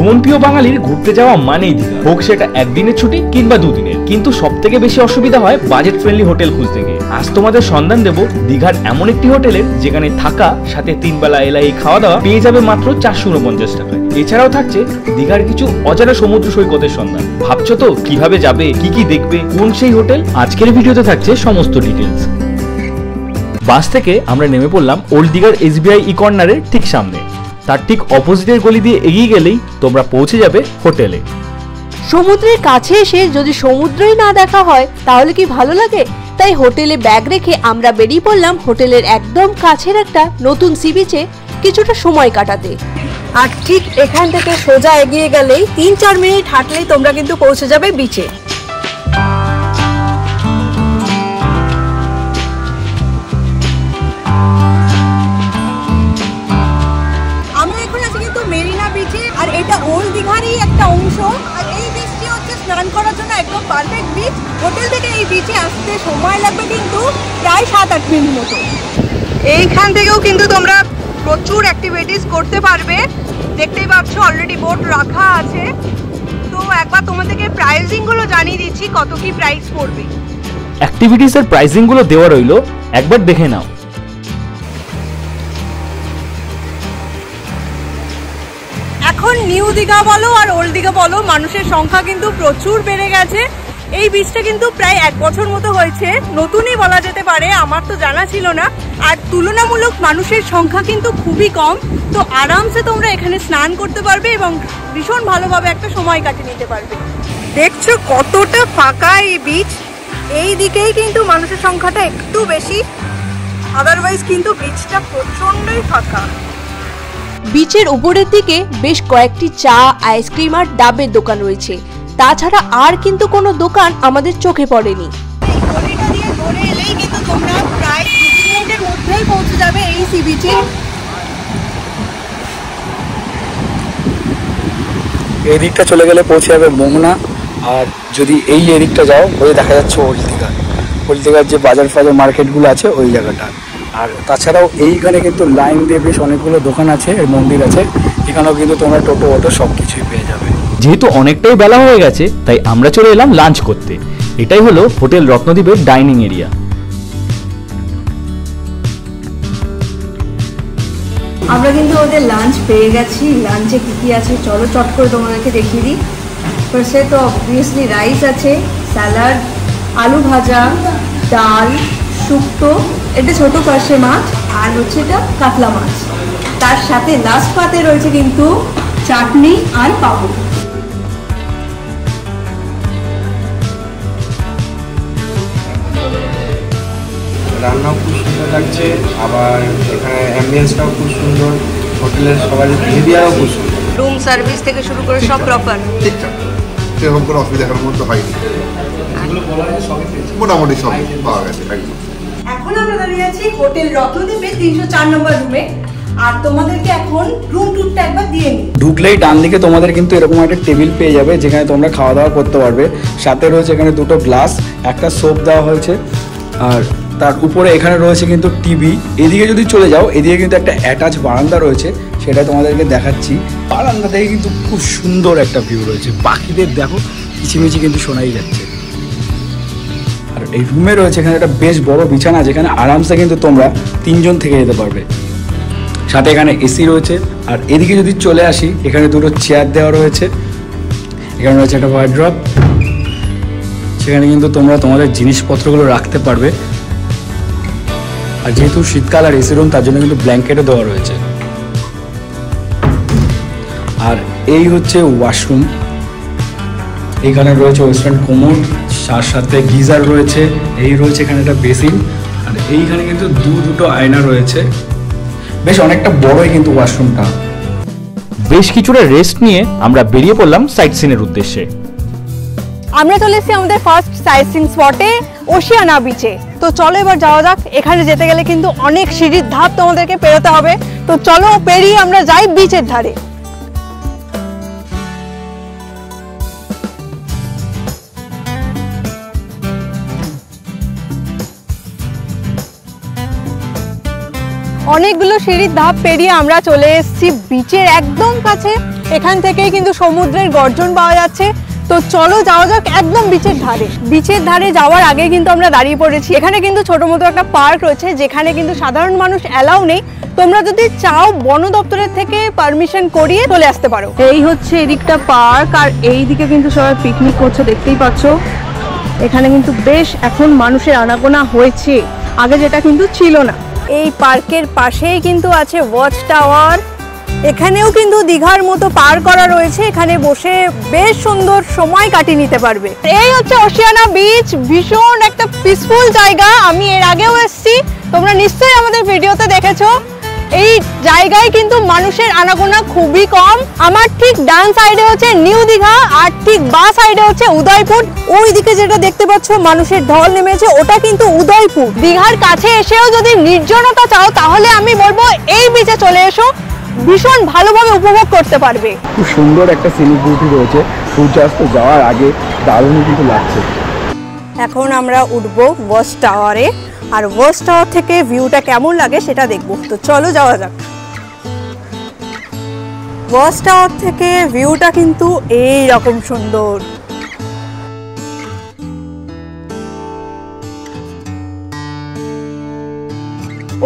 ভ্রমণপ্রিয় বাঙালির ঘুরতে যাওয়া মানেই দীঘা, হোক সেটা একদিনের ছুটি কিংবা দুদিনের। কিন্তু সব থেকে বেশি অসুবিধা হয় বাজেট ফ্রেন্ডলি হোটেল খুঁজতে গিয়ে। আজ তোমাদের সন্ধান দেব দীঘার এমন একটি হোটেলের যেখানে থাকা সাথে 3 বেলা এলাই খাওয়া দাওয়া পেয়ে যাবে মাত্র 449 টাকায়। এছাড়াও থাকছে দীঘার কিছু অজানা সমুদ্র সৈকতের সন্ধান। ভাবছো তো কিভাবে যাবে, কি কি দেখবে, কোন সেই হোটেল? আজকের ভিডিওতে থাকছে সমস্ত ডিটেলস। বাস থেকে আমরা নেমে পড়লাম ওল্ড দীঘার SBI ই-কর্নারের ঠিক সামনে। তার ঠিক অপোজিটের গলি দিয়ে এগিয়ে গেলেই তোমরা পৌঁছে যাবে হোটেলে। সমুদ্রের কাছে এসে যদি সমুদ্রই না দেখা হয় তাহলে কি ভালো লাগে? তাই হোটেলে ব্যাগ রেখে আমরা বেরিয়ে পড়লাম হোটেলের একদম কাছের একটা নতুন সি বিচে কিছুটা সময় কাটাতে। আর ঠিক এখান থেকে সোজা এগিয়ে গেলেই 3-4 মিনিট হাঁটলেই তোমরা কিন্তু পৌঁছে যাবে বিচে। আর এটা ওল্ড দীঘারই একটা অংশ। আর এই বিচটি হচ্ছে স্নান করার জন্য একদম পারফেক্ট বিচ। হোটেল থেকে এই বিচে আসতে সময় লাগবে কিন্তু প্রায় 7-8 মিনিট মতো। এইখান থেকেও কিন্তু তোমরা প্রচুর অ্যাক্টিভিটিস করতে পারবে। দেখতেই পাচ্ছ অলরেডি বোট রাখা আছে। তো একবার তোমাদেরকে প্রাইসিং গুলো জানিয়ে দিচ্ছি কত কি প্রাইস পড়বে। অ্যাক্টিভিটিস এর প্রাইসিং গুলো দেওয়া রইলো, একবার দেখে নাও। এখন নিউ দীঘা বলো আর ওল্ড দীঘা বলো, মানুষের সংখ্যা কিন্তু প্রচুর বেড়ে গেছে। এই বিচটা কিন্তু প্রায় 1 বছর মতো হয়েছে, নতুনই বলা যেতে পারে, আমার তো জানা ছিল না। আর তুলনামূলক মানুষের সংখ্যা কিন্তু খুবই কম। তো আরামসে তোমরা এখানে স্নান করতে পারবে এবং ভীষণ ভালোভাবে একটা সময় কাটিয়ে নিতে পারবে। দেখছো কতটা ফাঁকা এই বিচ। এই দিকেই কিন্তু মানুষের সংখ্যাটা একটু বেশি, আদারওয়াইজ কিন্তু বিচটা প্রচন্ডই ফাঁকা। বিচের উপরের দিকে বেশ কয়েকটি চা, আইসক্রিম আর ডাবের দোকান রয়েছে। তাছাড়া আর কিন্তু কোনো দোকান আমাদের চোখে পড়েনি। গলিটা দিয়ে ঘুরে এলেই কিন্তু তোমরা প্রায় 2 মিনিটের মধ্যেই পৌঁছে যাবে এই সি বিচে। এই দিকটা চলে গেলে পৌঁছে যাবে মোহনা। আর যদি এই এদিকটা যাও ওই দেখা যাচ্ছে ওল্ড দীঘা। ওল্ড দীঘার যে বাজার ফাজার মার্কেটগুলো আছে ওই জায়গাটা। আর তাছাড়াও এইখানে কিন্তু লাইন দিয়ে বেশ অনেকগুলো দোকান আছে, মন্দির আছে। এখানেও কিন্তু তোমরা টোটো অটো সব কিছুই পেয়ে যাবে। যেহেতু অনেকটাই বেলা হয়ে গেছে তাই আমরা চলে এলাম লাঞ্চ করতে। এটাই হলো হোটেল রত্নদ্বীপের ডাইনিং এরিয়া। আমরা কিন্তু ওদের লাঞ্চ পেয়ে গেছি। লাঞ্চে কি কি আছে চলো চট করে তোমাদেরকে দেখিয়ে দিই। ফার্স্টে তো অবভিয়াসলি রাইস আছে, স্যালাড, আলু ভাজা, ডাল, শুক্তো, এটা ছোট পার্শে মাছ, আর হচ্ছে এটা কাতলা মাছ। তার সাথে লাস্ট পাতে রয়েছে কিন্তু চাটনি আর পাপড়। রান্নাও খুব সুন্দর লাগছে, আবার এখানে অ্যাম্বিয়েন্সটাও খুব সুন্দর, হোটেলের সবার বিহেভিয়ারও খুব সুন্দর। রুম সার্ভিস থেকে শুরু করে সব প্রপার ঠিকঠাক, সেরকম কোনো অসুবিধা এখনোর মধ্যে হয়নি। মোটামুটি সব পাওয়া গেছে একদম। এখন আমরা দাঁড়িয়ে আছি হোটেল রত্নদ্বীপের 304 নম্বর রুমে। আর তোমাদেরকে এখন রুম ট্যুরটা একবার দিয়ে নিই। ঢুকলেই ডান দিকে তোমাদের কিন্তু এরকম একটা টেবিল পেয়ে যাবে যেখানে তোমরা খাওয়া দাওয়া করতে পারবে। সাথে রয়েছে এখানে 2টো গ্লাস, একটা সোপ দেওয়া হয়েছে। আর তার উপরে এখানে রয়েছে কিন্তু টিভি। এদিকে যদি চলে যাও এদিকে কিন্তু একটা অ্যাটাচ বারান্দা রয়েছে, সেটা তোমাদেরকে দেখাচ্ছি। বারান্দা থেকে কিন্তু খুব সুন্দর একটা ভিউ রয়েছে, পাখিদের দেখো কিচিমিচি কিন্তু শোনাই যাচ্ছে। আর এই রুমে রয়েছে এখানে একটা বেশ বড় বিছানা যেখানে আরামসে কিন্তু তোমরা 3 জন থেকে যেতে পারবে। সাথে এখানে এসি রয়েছে। আর এদিকে যদি চলে আসি এখানে 2টো চেয়ার দেওয়া রয়েছে। এখানে রয়েছে একটা ওয়ার্ড্রপ, সেখানে কিন্তু তোমরা তোমাদের জিনিসপত্রগুলো রাখতে পারবে। আর যেহেতু শীতকাল আর এসি রুম তার জন্য কিন্তু ব্ল্যাঙ্কেটও দেওয়া রয়েছে। আর এই হচ্ছে ওয়াশরুম। এখানে রয়েছে ওয়েস্টার্ন কোমোড, তার সাথে গিজার রয়েছে। এই রয়েছে এখানে একটা বেসিন। আর এইখানে কিন্তু দুটো আয়না রয়েছে। বেশ অনেকটা বড়ই কিন্তু ওয়াশরুমটা। বেশ কিছুটা রেস্ট নিয়ে আমরা বেরিয়ে পড়লাম সাইট সিনের উদ্দেশ্যে। আমরা চলে এসেছি আমাদের ফার্স্ট সাইট সিন স্পটে, ওশিয়ানা বিচে। তো চলো এবার যাওয়া যাক। এখানে যেতে গেলে কিন্তু অনেক সিঁড়ির ধাপ তোমাদেরকে পেরোতে হবে। তো চলো পেরিয়ে আমরা যাই বিচের ধারে। অনেকগুলো সিঁড়ির ধাপ পেরিয়ে আমরা চলে এসেছি বিচের একদম কাছে। এখান থেকেই কিন্তু সমুদ্রের গর্জন পাওয়া যাচ্ছে। তো চলো যাওয়া যাক একদম বিচের ধারে। বিচের ধারে যাওয়ার আগে কিন্তু আমরা দাঁড়িয়ে পড়েছি। এখানে কিন্তু ছোট মতো একটা পার্ক রয়েছে, যেখানে কিন্তু সাধারণ মানুষ অ্যালাউ নেই। তোমরা যদি চাও বন দপ্তরের থেকে পারমিশন করিয়ে চলে আসতে পারো। এই হচ্ছে এদিকটা পার্ক, আর এই দিকে কিন্তু সবাই পিকনিক করছে, দেখতেই পাচ্ছ। এখানে কিন্তু বেশ এখন মানুষের আনাগোনা হয়েছে, আগে যেটা কিন্তু ছিল না। এই পার্কের পাশেই কিন্তু আছে ওয়াচ টাওয়ার। এখানেও কিন্তু দীঘার মতো পার করা রয়েছে, এখানে বসে বেশ সুন্দর সময় কাটিয়ে নিতে পারবে। এই হচ্ছে ওশিয়ানা বিচ, ভীষণ একটা পিসফুল জায়গা। আমি এর আগেও এসেছি, তোমরা নিশ্চয়ই আমাদের ভিডিওতে দেখেছো। এই জায়গায় কিন্তু মানুষের আনাগোনা খুবই কম। আমার ঠিক ডান সাইডে হচ্ছে নিউ দীঘা, আর ঠিক বাঁ সাইডে হচ্ছে উদয়পুর। ওইদিকে যেটা দেখতে পাচ্ছ মানুষের ঢল নেমেছে, ওটা কিন্তু উদয়পুর। দীঘার কাছে এসেও যদি নির্জনতা চাও, তাহলে আমি বলবো এই বিচে চলে এসো, ভীষণ ভালোভাবে উপভোগ করতে পারবে। খুব সুন্দর একটা সিনিক বিউটি রয়েছে, সূর্যাস্ত যাওয়ার আগে দারুণ কিন্তু লাগছে। এখন আমরা উঠবো ওয়াচ টাওয়ারে, আর ওয়াচ টাওয়ার থেকে ভিউটা কেমন লাগে সেটা দেখবো। তো চলো যাওয়া যাক। ওয়াচ টাওয়ার থেকে ভিউটা কিন্তু এই রকম সুন্দর।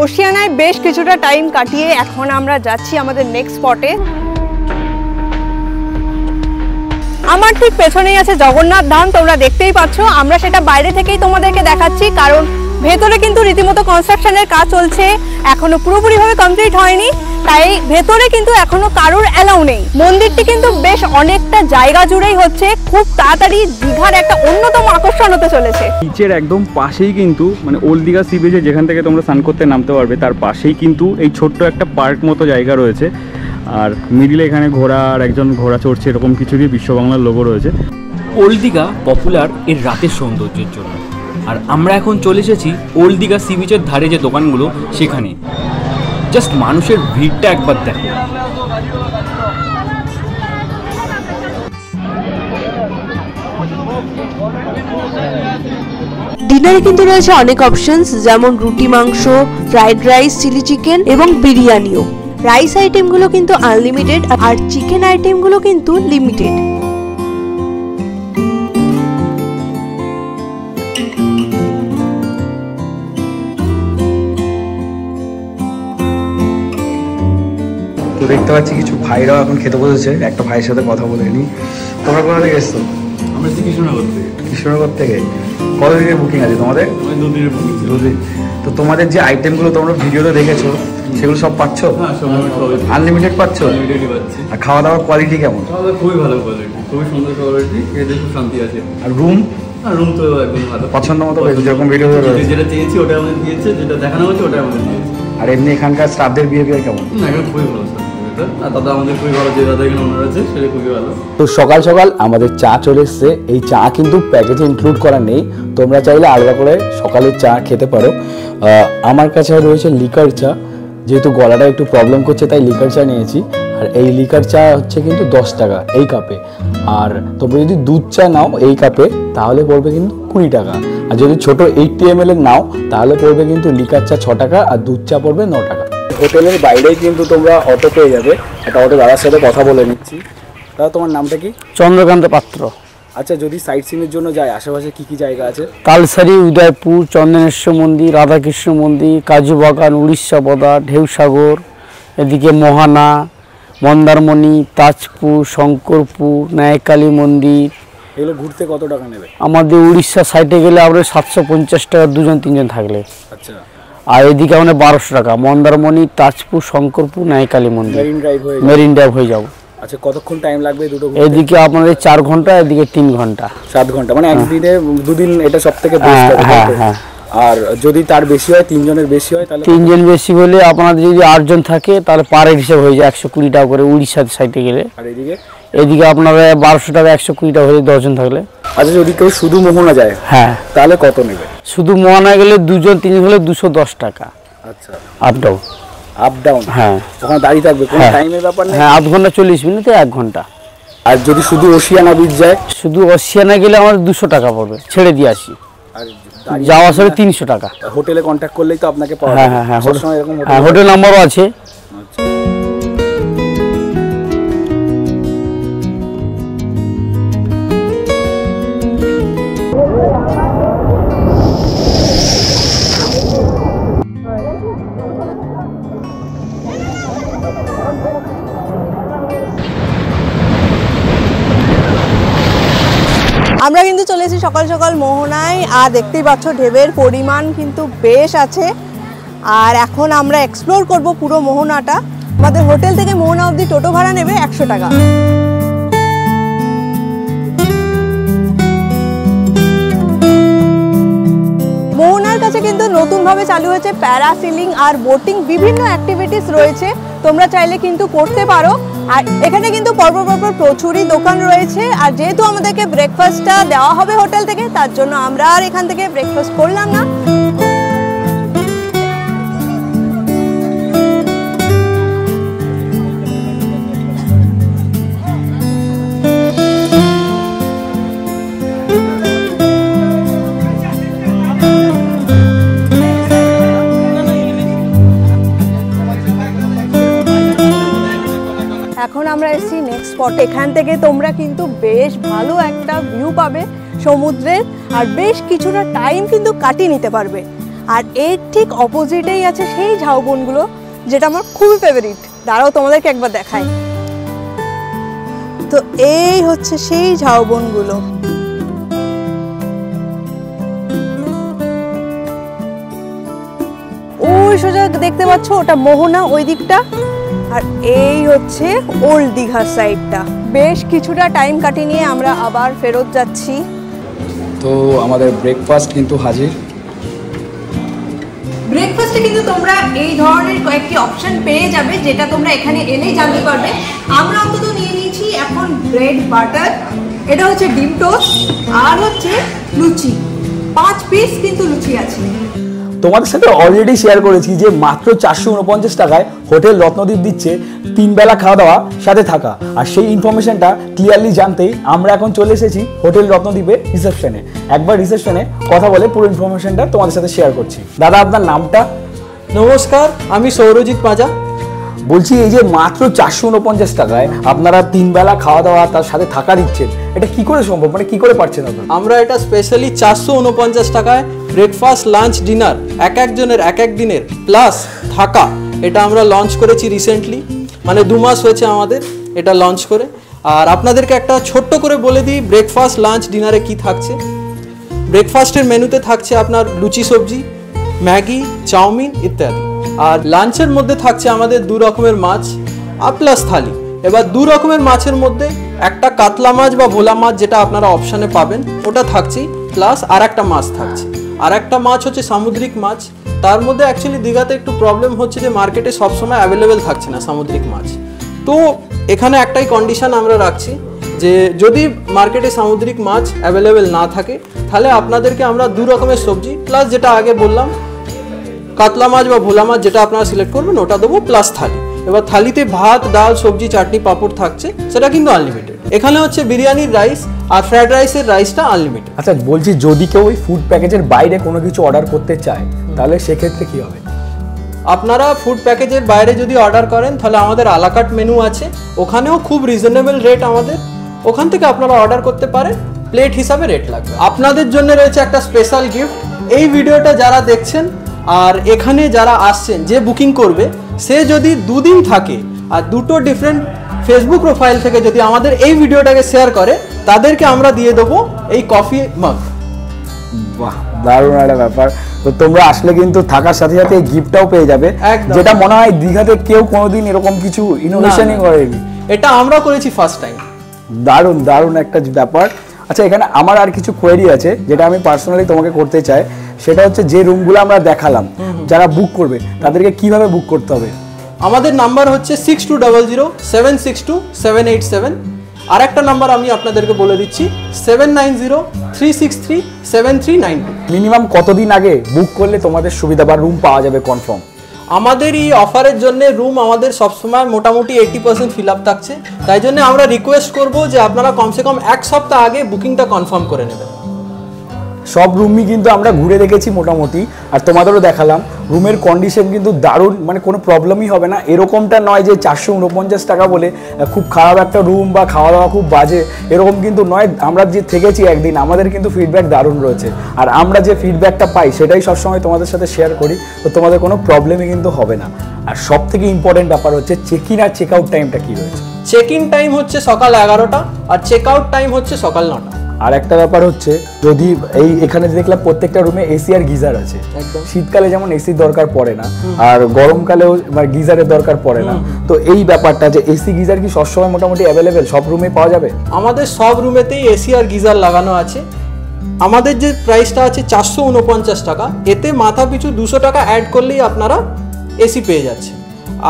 ওশিয়ানায় বেশ কিছুটা টাইম কাটিয়ে এখন আমরা যাচ্ছি আমাদের নেক্সট স্পটে। আমার ঠিক পেছনেই আছে জগন্নাথ ধাম, তোমরা দেখতেই পাচ্ছ। আমরা সেটা বাইরে থেকেই তোমাদেরকে দেখাচ্ছি, কারণ ভেতরে কিন্তু রীতিমতো কনস্ট্রাকশনের কাজ চলছে, এখনো পুরোপুরিভাবে কমপ্লিট হয়নি, তাই ভেতরে কিন্তু এখনো কারোর অ্যালাউ নেই। মন্দিরটি কিন্তু বেশ অনেকটা জায়গা জুড়েই হচ্ছে, খুব তাড়াতাড়ি দীঘার একটা অন্যতম আকর্ষণ হতে চলেছে। বিচের একদম পাশেই কিন্তু মানে ওল্ড দীঘা সি বিচে যেখান থেকে তোমরা স্নান করতে নামতে পারবে, তার পাশেই কিন্তু এই ছোট্ট একটা পার্ক মতো জায়গা রয়েছে। আর মিডিলে এখানে ঘোড়া আর একজন ঘোড়া চড়ছে, এরকম কিছু দিয়ে বিশ্ব বাংলার লোগো রয়েছে। ওল্ড দীঘা পপুলার এর রাতের সৌন্দর্যের জন্য, আর আমরা এখন চলে এসেছি ওল্ড দীঘা সি বিচের ধারে যে দোকানগুলো সেখানে। জাস্ট মানুষের ভিড়টা একবার দেখো। ডিনারে কিন্তু রয়েছে অনেক অপশনস, যেমন রুটি, মাংস, ফ্রাইড রাইস, চিলি চিকেন এবং বিরিয়ানিও। রাইস আইটেমগুলো কিন্তু আনলিমিটেড, আর চিকেন আইটেমগুলো কিন্তু লিমিটেড। তো দেখতে পাচ্ছি কিছু ভাইরাও এখন খেতে বসেছে, একটা ভাইয়ের সাথে কথা বলে নি। তোমরা কোথা থেকে এসছো? আমরা কৃষ্ণনগর থেকে। কৃষ্ণনগর থেকে। কত দিনের বুকিং আছে তোমাদের? দুদিনের বুকিং। দুদিন। তো তোমাদের যে আইটেমগুলো তোমরা ভিডিওতে দেখেছো সেগুলো সব পাচ্ছ? হ্যাঁ, সব আনলিমিটেড পাচ্ছ? আনলিমিটেডই পাচ্ছি। আর খাওয়া দাওয়ার কোয়ালিটি কেমন? খাওয়া দাওয়া খুবই ভালো কোয়ালিটি, খুবই সুন্দর কোয়ালিটি, খেতে খুব শান্তি আছে। আর রুম? আর রুম তো একদম ভালো, পছন্দ মতো পেয়েছো, যেরকম ভিডিওতে রয়েছে? যেটা চেয়েছি ওটা আমাদের দিয়েছে, যেটা দেখানো হয়েছে ওটা আমাদের দিয়েছে। আর এমনি এখানকার স্টাফদের বিহেভিয়ার কেমন? না, এখন খুবই ভালো স্যার। আর দাদা আমাদের খুবই ভালো, যে দাদা এখানে ওনার আছে সেটা খুবই ভালো। তো সকাল সকাল আমাদের চা চলে এসছে। এই চা কিন্তু প্যাকেজে ইনক্লুড করা নেই, তোমরা চাইলে আলাদা করে সকালের চা খেতে পারো। আমার কাছে রয়েছে লিকার চা, যেহেতু গলাটা একটু প্রবলেম করছে তাই লিকার চা নিয়েছি। আর এই লিকার চা হচ্ছে কিন্তু 10 টাকা এই কাপে। আর তোমরা যদি দুধ চা নাও এই কাপে তাহলে পড়বে কিন্তু 20 টাকা। আর যদি ছোট 80 ml এর নাও তাহলে পড়বে কিন্তু লিকার চা 6 টাকা, আর দুধ চা পড়বে 9 টাকা। হোটেলের বাইরেই কিন্তু তোমরা অটো পেয়ে যাবে। একটা অটো দাদার সাথে কথা বলে নিচ্ছি। দাদা, তোমার নামটা কি? চন্দ্রকান্ত পাত্র। আচ্ছা, যদি সাইট সিনের জন্য যায় আশেপাশে কি কি জায়গা আছে? তালসারি, উদয়পুর, চন্দনেশ্বর মন্দির, রাধাকৃষ্ণ মন্দির, কাজু বাগান, উড়িষ্যা বদা, ঢেউসাগর, এদিকে মোহানা, মন্দারমণি, তাজপুর, শঙ্করপুর, ন্যায়কালী মন্দির। এগুলো ঘুরতে কত টাকা নেবে? আমাদের উড়িষ্যা সাইডে গেলে আমরা 750 টাকা, 2-3 থাকলে। আচ্ছা। আর এদিকে আমাদের 1200 টাকা। মন্দারমণি, তাজপুর, শঙ্করপুর, ন্যায়কালী মন্দির, মেরিন ড্রাইভ হয়ে যাবো। আচ্ছা, কতক্ষণ টাইম লাগবে দুটো? এদিকে আপনাদের 4 ঘন্টা, এদিকে 3 ঘন্টা। 7 ঘন্টা, মানে একদিনে দুদিন। এটা সব থেকে বেস্ট হবে। হ্যাঁ হ্যাঁ। আর যদি তার বেশি হয়, 3 জনের বেশি হয়, তাহলে 3 জন বেশি হলে আপনাদের যদি 8 জন থাকে তাহলে পার হেড হিসেবে হয়ে যায় 120 টাকা করে উড়িষ্যার সাইডে গেলে। আর এদিকে এদিকে আপনারা 1200 টাকা 120 টাকা হলে 10 জন থাকলে। আচ্ছা, যদি কেউ শুধু মোহনা যায় হ্যাঁ তাহলে কত নেবে? শুধু মোহনা গেলে 2 জন 3 জন হলে 210 টাকা। আচ্ছা, আপ ডাউন। Up down? হ্যাঁ। ওখানে দাঁড়িয়ে থাকবে, কোনো টাইমের ব্যাপার নেই? হ্যাঁ, আধ ঘন্টা 40 মিনিটে 1 ঘন্টা। আর যদি শুধু ওশিয়ানা বিচ যায়? শুধু ওশিয়ানা গেলে আমাদের 200 টাকা পড়বে, ছেড়ে দিয়ে আসি। আর যাওয়া আসলে 300 টাকা। হোটেলে কন্ট্যাক্ট করলেই তো আপনাকে পাওয়া হ্যাঁ যাবে? হ্যাঁ হ্যাঁ, সবসময় এরকম হোটেল নাম্বারও আছে। আমরা কিন্তু চলে এসেছি সকাল সকাল মোহনায়, আর দেখতেই পাচ্ছ ঢেবের পরিমাণ কিন্তু বেশ আছে। আর এখন আমরা এক্সপ্লোর করব পুরো মোহনাটা। আমাদের হোটেল থেকে মোহনা অবধি টোটো ভাড়া নেবে 100 টাকা। মোহনার কাছে কিন্তু নতুনভাবে চালু হয়েছে প্যারাসিলিং আর বোটিং, বিভিন্ন অ্যাক্টিভিটিস রয়েছে, তোমরা চাইলে কিন্তু করতে পারো। আর এখানে কিন্তু পরপর প্রচুরই দোকান রয়েছে। আর যেহেতু আমাদেরকে ব্রেকফাস্টটা দেওয়া হবে হোটেল থেকে, তার জন্য আমরা আর এখান থেকে ব্রেকফাস্ট করলাম না। এখন আমরা এসেছি নেক্সট স্পটে। এখান থেকে তোমরা কিন্তু বেশ ভালো একটা ভিউ পাবে সমুদ্রের, আর বেশ কিছুটা টাইম কিন্তু কাটিয়ে নিতে পারবে। আর এর ঠিক অপোজিটেই আছে সেই ঝাউবনগুলো, যেটা আমার খুবই ফেভারিট। দাঁড়াও তোমাদেরকে একবার দেখাই। তো এই হচ্ছে সেই ঝাউবনগুলো। ওই সোজা দেখতে পাচ্ছ ওটা মোহনা, ওই দিকটা। আর এই হচ্ছে ওল্ড দীঘার সাইডটা। বেশ কিছুটা টাইম কাটিয়ে নিয়ে আমরা আবার ফেরত যাচ্ছি। তো আমাদের ব্রেকফাস্ট কিন্তু হাজির। ব্রেকফাস্টে কিন্তু তোমরা এই ধরনের কয়েকটি অপশন পেয়ে যাবে, যেটা তোমরা এখানে এলেই জানতে পারবে। আমরা অন্তত নিয়ে নিয়েছি এখন ব্রেড বাটার, এটা হচ্ছে ডিম টোস্ট, আর হচ্ছে লুচি। 5 পিস কিন্তু লুচি আছে। তোমাদের সাথে অলরেডি শেয়ার করেছি যে মাত্র 449 টাকায় হোটেল রত্নদ্বীপ দিচ্ছে 3 বেলা খাওয়া দাওয়া সাথে থাকা। আর সেই ইনফরমেশনটা ক্লিয়ারলি জানতেই আমরা এখন চলে এসেছি হোটেল রত্নদ্বীপের রিসেপশনে। একবার রিসেপশনে কথা বলে পুরো ইনফরমেশনটা তোমাদের সাথে শেয়ার করছি। দাদা, আপনার নামটা? নমস্কার, আমি সৌরজিৎ মাজা। বলছি, এই যে মাত্র 449 টাকায় আপনারা 3 বেলা খাওয়া দাওয়া তার সাথে থাকা দিচ্ছেন, এটা কি করে সম্ভব, মানে কি করে পারছেন আপনারা? আমরা এটা স্পেশালি 449 টাকায় ব্রেকফাস্ট, লাঞ্চ, ডিনার এক একজনের এক এক দিনের প্লাস থাকা, এটা আমরা লঞ্চ করেছি রিসেন্টলি, মানে 2 মাস হয়েছে আমাদের এটা লঞ্চ করে। আর আপনাদেরকে একটা ছোট্ট করে বলে দিই ব্রেকফাস্ট, লাঞ্চ, ডিনারে কি থাকছে। ব্রেকফাস্টের মেনুতে থাকছে আপনার লুচি, সবজি, ম্যাগি, চাউমিন ইত্যাদি। আর লাঞ্চের মধ্যে থাকছে আমাদের 2 রকমের মাছ আর প্লাস থালি। এবার 2 রকমের মাছের মধ্যে একটা কাতলা মাছ বা ভোলা মাছ, যেটা আপনারা অপশানে পাবেন, ওটা থাকছেই, প্লাস আর একটা মাছ থাকছে। আর একটা মাছ হচ্ছে সামুদ্রিক মাছ। তার মধ্যে অ্যাকচুয়ালি দীঘাতে একটু প্রবলেম হচ্ছে যে মার্কেটে সবসময় অ্যাভেলেবেল থাকছে না সামুদ্রিক মাছ। তো এখানে একটাই কন্ডিশন আমরা রাখছি যে যদি মার্কেটে সামুদ্রিক মাছ অ্যাভেলেবেল না থাকে, তাহলে আপনাদেরকে আমরা 2 রকমের সবজি প্লাস যেটা আগে বললাম কাতলা মাছ বা ভোলা মাছ, যেটা আপনারা সিলেক্ট করবেন ওটা দেবো, প্লাস থালি। এবার থালিতে ভাত, ডাল, সবজি, চাটনি, পাঁপড় থাকছে, সেটা কিন্তু আনলিমিটেড। এখানে হচ্ছে বিরিয়ানির রাইস আর ফ্রাইড রাইসের রাইসটা আনলিমিটেড। আচ্ছা, বলছি যদি কেউ ওই ফুড প্যাকেজের বাইরে কোনো কিছু অর্ডার করতে চায়, তাহলে সেক্ষেত্রে কি হবে? আপনারা ফুড প্যাকেজের বাইরে যদি অর্ডার করেন, তাহলে আমাদের আলাকাট মেনু আছে, ওখানেও খুব রিজনেবল রেট আমাদের, ওখান থেকে আপনারা অর্ডার করতে পারেন, প্লেট হিসাবে রেট লাগবে। আপনাদের জন্য রয়েছে একটা স্পেশাল গিফট। এই ভিডিওটা যারা দেখছেন আর এখানে যারা আসছেন, যে বুকিং করবে, সে যদি 2 দিন থাকে আর 2টো ডিফারেন্ট ফেসবুক প্রোফাইল থেকে যদি আমাদের এই ভিডিওটাকে শেয়ার করে, তাদেরকে আমরা দিয়ে দেবো এই কফি মাগ। বাহ, দারুণ একটা ব্যাপার। তো তোমরা আসলে কিন্তু থাকার সাথে সাথে এই গিফটটাও পেয়ে যাবে, যেটা মনে হয় দীঘাতে কেউ কোনোদিন এরকম কিছু ইনোভেশনই করেনি। এটা আমরা করেছি ফার্স্ট টাইম। দারুণ দারুণ একটা ব্যাপার। আচ্ছা, এখানে আমার আর কিছু কোয়েরি আছে যেটা আমি পার্সোনালি তোমাকে করতে চাই। সেটা হচ্ছে যে রুমগুলো আমরা দেখালাম, যারা বুক করবে তাদেরকে কিভাবে বুক করতে হবে? আমাদের নাম্বার হচ্ছে 6200762787। আর একটা নাম্বার আমি আপনাদেরকে বলে দিচ্ছি 7903637392। মিনিমাম কতদিন আগে বুক করলে তোমাদের সুবিধা বা রুম পাওয়া যাবে কনফার্ম? আমাদের এই অফারের জন্য রুম আমাদের সবসময় মোটামুটি 80% ফিল আপ থাকছে, তাই জন্য আমরা রিকোয়েস্ট করব যে আপনারা কমসে কম 1 সপ্তাহ আগে বুকিংটা কনফার্ম করে নেবেন। সব রুমই কিন্তু আমরা ঘুরে দেখেছি মোটামুটি, আর তোমাদেরও দেখালাম। রুমের কন্ডিশন কিন্তু দারুণ, মানে কোনো প্রবলেমই হবে না। এরকমটা নয় যে 449 টাকা বলে খুব খারাপ একটা রুম বা খাওয়া দাওয়া খুব বাজে, এরকম কিন্তু নয়। আমরা যে থেকেছি একদিন, আমাদের কিন্তু ফিডব্যাক দারুণ রয়েছে, আর আমরা যে ফিডব্যাকটা পাই সেটাই সবসময় তোমাদের সাথে শেয়ার করি। তো তোমাদের কোনো প্রবলেমই কিন্তু হবে না। আর সব থেকে ইম্পর্টেন্ট ব্যাপার হচ্ছে চেক ইন আর চেক আউট টাইমটা কী রয়েছে? চেক ইন টাইম হচ্ছে সকাল 11টা আর চেক আউট টাইম হচ্ছে সকাল 9টা। আর একটা ব্যাপার হচ্ছে যদি এখানে দেখলাম প্রত্যেকটা রুমে এসি আর গিজার আছে, শীতকালে যেমন এসির দরকার পড়ে না আর গরমকালেও গিজারের দরকার পড়ে না, তো এই ব্যাপারটা যে এসি গিজার কি সবসময় মোটামুটি অ্যাভেলেবেল সব রুমে পাওয়া যাবে? আমাদের সব রুমেতেই এসি আর গিজার লাগানো আছে। আমাদের যে প্রাইসটা আছে 449 টাকা, এতে মাথা পিছু 200 টাকা অ্যাড করলেই আপনারা এসি পেয়ে যাচ্ছে।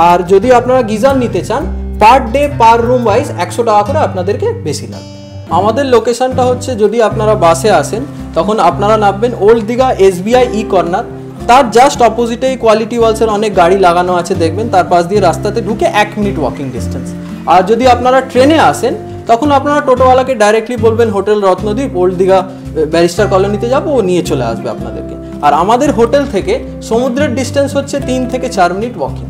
আর যদি আপনারা গিজার নিতে চান per day per room wise 100 টাকা করে আপনাদেরকে বেশি লাগবে। আমাদের লোকেশনটা হচ্ছে, যদি আপনারা বাসে আসেন তখন আপনারা নামবেন ওল্ড দীঘা SBI ই কর্নার, তার জাস্ট অপোজিটেই কোয়ালিটি ওয়ালসের অনেক গাড়ি লাগানো আছে দেখবেন, তার পাশ দিয়ে রাস্তাতে ঢুকে 1 মিনিট ওয়াকিং ডিস্টেন্স। আর যদি আপনারা ট্রেনে আসেন তখন আপনারা টোটোওয়ালাকে ডাইরেক্টলি বলবেন hotel Ratnadweep old Digha barrister কলোনিতে যাবো, ও নিয়ে চলে আসবে আপনাদেরকে। আর আমাদের হোটেল থেকে সমুদ্রের ডিস্টেন্স হচ্ছে 3 থেকে 4 মিনিট ওয়াকিং।